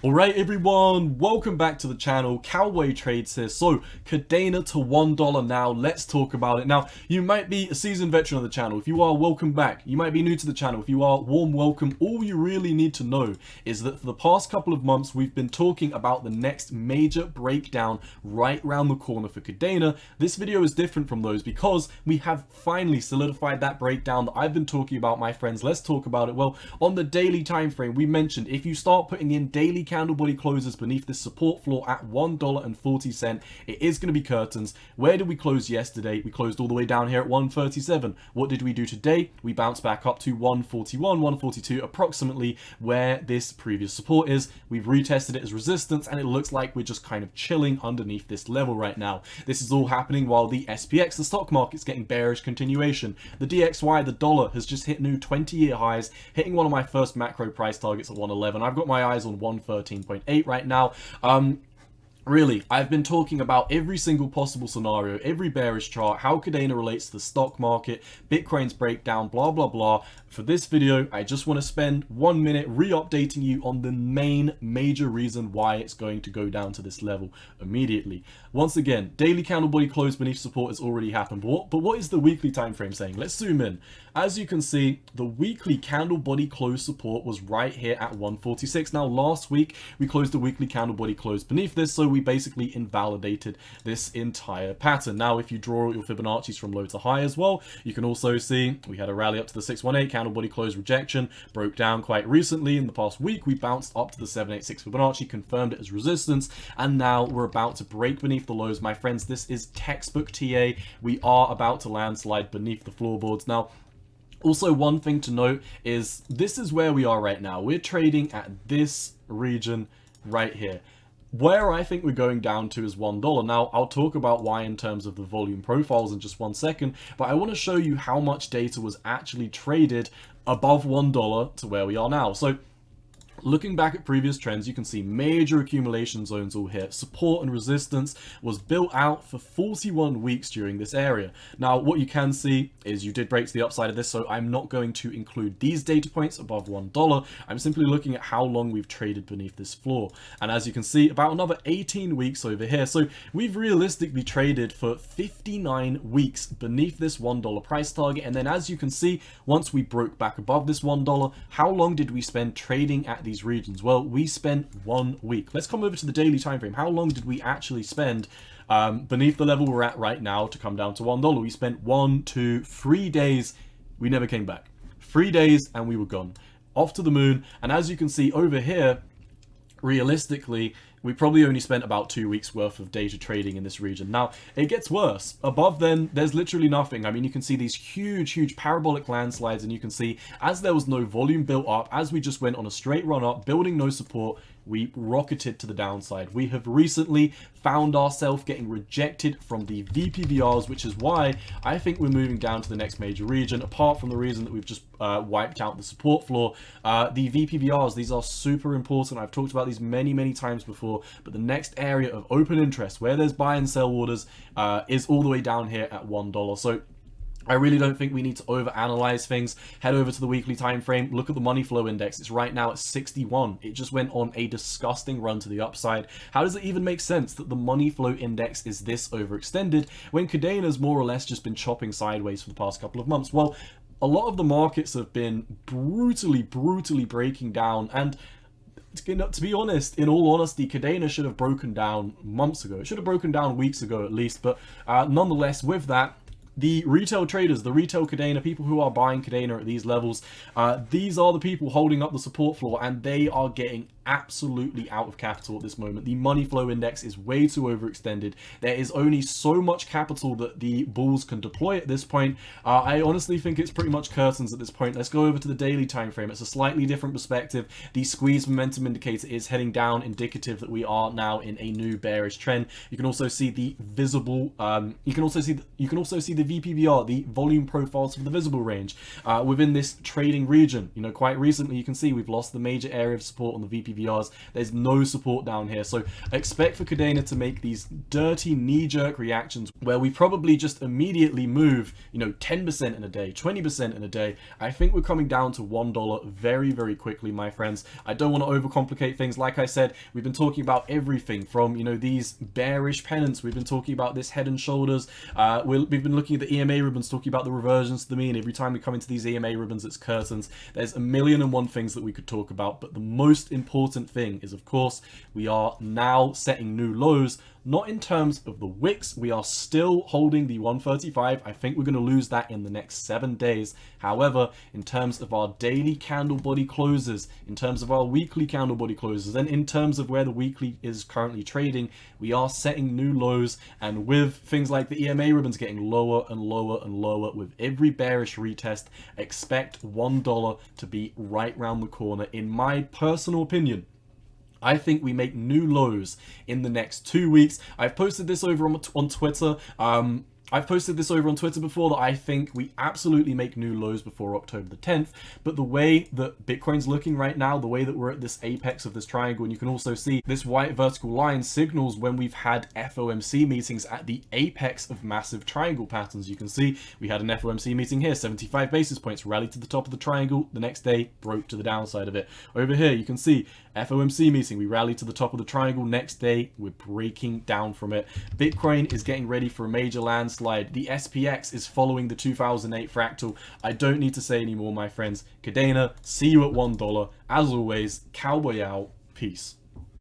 Alright everyone, welcome back to the channel. Cowboy Trades here. So, Kadena to $1 now, let's talk about it. Now, you might be a seasoned veteran of the channel. If you are, welcome back. You might be new to the channel. If you are, warm welcome. All you really need to know is that for the past couple of months, we've been talking about the next major breakdown right around the corner for Kadena. This video is different from those because we have finally solidified that breakdown that I've been talking about, my friends. Let's talk about it. Well, on the daily time frame, we mentioned if you start putting in daily candle body closes beneath this support floor at $1.40, it is going to be curtains. Where did we close yesterday? We closed all the way down here at 137. What did we do today? We bounced back up to 141, 142, approximately where this previous support is. We've retested it as resistance, and it looks like we're just kind of chilling underneath this level right now. This is all happening while the SPX, the stock market's getting bearish continuation. The DXY, the dollar, has just hit new 20-year highs, hitting one of my first macro price targets at 111. I've got my eyes on 113.8 right now. Really, I've been talking about every single possible scenario, every bearish chart, how Kadena relates to the stock market, Bitcoin's breakdown, blah, blah, blah. For this video, I just want to spend 1 minute re-updating you on the main major reason why it's going to go down to this level immediately. Once again, daily candle body close beneath support has already happened. But what is the weekly time frame saying? Let's zoom in. As you can see, the weekly candle body close support was right here at 146. Now, last week, we closed the weekly candle body close beneath this, so we basically invalidated this entire pattern. Now, if you draw your Fibonacci's from low to high as well, you can also see we had a rally up to the 618 candle body close rejection, broke down quite recently. In the past week, we bounced up to the 786 Fibonacci, confirmed it as resistance, and now we're about to break beneath the lows. My friends, this is textbook TA. We are about to landslide beneath the floorboards. Now, also, one thing to note is this is where we are right now. We're trading at this region right here. Where I think we're going down to is $1. Now, I'll talk about why in terms of the volume profiles in just 1 second, but I want to show you how much data was actually traded above $1 to where we are now. So, looking back at previous trends, you can see major accumulation zones all here. Support and resistance was built out for 41 weeks during this area. Now, what you can see is you did break to the upside of this, so I'm not going to include these data points above $1. I'm simply looking at how long we've traded beneath this floor. And as you can see, about another 18 weeks over here. So we've realistically traded for 59 weeks beneath this $1 price target. And then as you can see, once we broke back above this $1, how long did we spend trading at these regions? Well, we spent 1 week. Let's come over to the daily time frame. How long did we actually spend beneath the level we're at right now to come down to $1? We spent 1, 2, 3 days. We never came back. 3 days and we were gone. Off to the moon. And as you can see over here, realistically, we probably only spent about 2 weeks worth of data trading in this region. Now, it gets worse. Above then, there's literally nothing. I mean, you can see these huge parabolic landslides, and you can see as there was no volume built up, as we just went on a straight run up, building no support, we rocketed to the downside. We have recently found ourselves getting rejected from the VPVRs, which is why I think we're moving down to the next major region, apart from the reason that we've just wiped out the support floor. The VPVRs, these are super important. I've talked about these many times before, but the next area of open interest, where there's buy and sell orders, is all the way down here at $1. So I really don't think we need to overanalyze things. Head over to the weekly time frame. Look at the money flow index. It's right now at 61. It just went on a disgusting run to the upside. How does it even make sense that the money flow index is this overextended when Kadena's more or less just been chopping sideways for the past couple of months? Well, a lot of the markets have been brutally breaking down, and to be honest, in all honesty, Kadena should have broken down months ago. It should have broken down weeks ago at least, but nonetheless, with that, the retail traders, the retail Kadena, people who are buying Kadena at these levels, these are the people holding up the support floor, and they are getting absolutely out of capital at this moment. The money flow index is way too overextended. There is only so much capital that the bulls can deploy at this point. I honestly think it's pretty much curtains at this point. Let's go over to the daily time frame. It's a slightly different perspective. The squeeze momentum indicator is heading down, indicative that we are now in a new bearish trend. You can also see the visible you can also see the VPVR, the volume profiles for the visible range within this trading region. You know, quite recently you can see we've lost the major area of support on the VPVR APVRs. There's no support down here. So expect for Kadena to make these dirty knee-jerk reactions where we probably just immediately move, you know, 10% in a day, 20% in a day. I think we're coming down to $1 very, very quickly, my friends. I don't want to overcomplicate things. Like I said, we've been talking about everything from, you know, these bearish pennants. We've been talking about this head and shoulders. We've been looking at the EMA ribbons, talking about the reversions to the mean. Every time we come into these EMA ribbons, it's curtains. There's a million and one things that we could talk about, but the most important thing is, of course, we are now setting new lows. Not in terms of the wicks, we are still holding the 135. I think we're going to lose that in the next 7 days. However, in terms of our daily candle body closes, in terms of our weekly candle body closes, and in terms of where the weekly is currently trading, we are setting new lows. And with things like the EMA ribbons getting lower and lower and lower with every bearish retest, expect $1 to be right round the corner. In my personal opinion, I think we make new lows in the next 2 weeks. I've posted this over on Twitter. I've posted this over on Twitter before that I think we absolutely make new lows before October the 10th. But the way that Bitcoin's looking right now, the way that we're at this apex of this triangle, and you can also see this white vertical line signals when we've had FOMC meetings at the apex of massive triangle patterns. You can see we had an FOMC meeting here, 75 basis points, rallied to the top of the triangle. The next day, broke to the downside of it. Over here, you can see FOMC meeting, we rallied to the top of the triangle. Next day, we're breaking down from it. Bitcoin is getting ready for a major landslide. The SPX is following the 2008 fractal. I don't need to say anymore, my friends. Kadena, see you at $1. As always, cowboy out. Peace.